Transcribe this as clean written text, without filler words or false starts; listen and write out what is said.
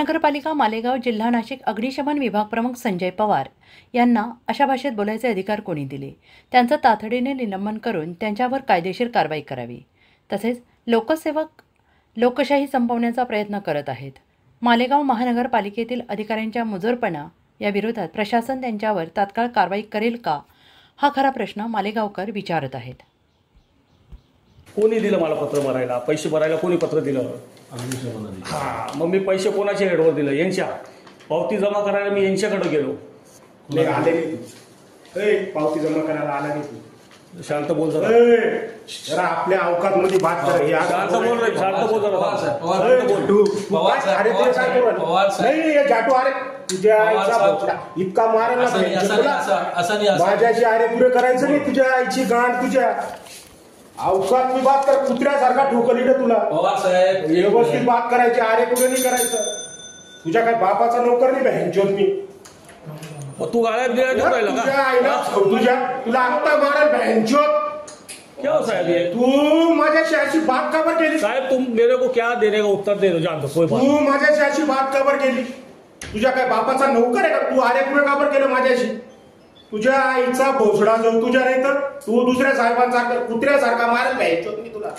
नगरपालिका मालेगाव जिल्हा नाशिक अग्निशमन विभाग प्रमुख संजय पवार यांना अशा भाषेत बोलायचे अधिकार कोणी दिले? त्यांचं तातडीने निलंबन करून त्यांच्यावर कायदेशीर कारवाई करावी। तसेच लोकसेवक लोकशाही संपवण्याचा प्रयत्न करत आहेत। मालेगाव महानगरपालिकेतील अधिकाऱ्यांच्या मुजोरपणा या विरोधात प्रशासन त्यांच्यावर तात्काळ कारवाई करेल का, हा खरा प्रश्न मालेगावकर विचारत आहेत। कोणी दिलं मला पत्र भरायला? पैसे भरायला कोणी पत्र दिलं? हां, मग मी पैसे कोणाच्या हेडवर दिलं? यांच्या पावती जमा करायला मी यांच्याकडे गेलो। नाही आले नाही, पावती जमा करायला आला नाही तू। शांत बोल जरा, जरा आपल्या अवकात मध्ये बात कर। शांत बोल रे, शांत बोल जरा। नाही हे जाटू, अरे तुझ्या आईचा भोपळा इतका मारायला माझ्याची आरे पुरे करायचं नाही। तुझ्या आईची गांड, तुझ्या अवकात मी बात कर। कुत्र्यासारखा ठोकल इकडे तुला। पवार साहेब व्यवस्थित बात करायची, आरे पुरे नाही करायचं। तुझ्या काय बापाचा नोकर नाही बहनचोद मी। तू गाळ्यात बिळ्यात राहिला का? तुझ्या तुला आत्ता मारेल बहनचोद। क्या साहब ये तू माझ्याशी अशी बात का बर केली? साहब तुम मेरे को क्या देने का उत्तर दे दो, जानतो कोई बात। तू माझ्याशी अशी बात का बर केली? तुझ्या काय बापाचा नोकर आहे का? तू आरे पुरे का बर केलं माझ्याशी? तुझ्या आईचा भोसडा जाऊ तुझ्या, नाही तर तू दुसऱ्या साहेबांसारखा कुत्र्यासारखा मारेल बहनचोद मी तुला।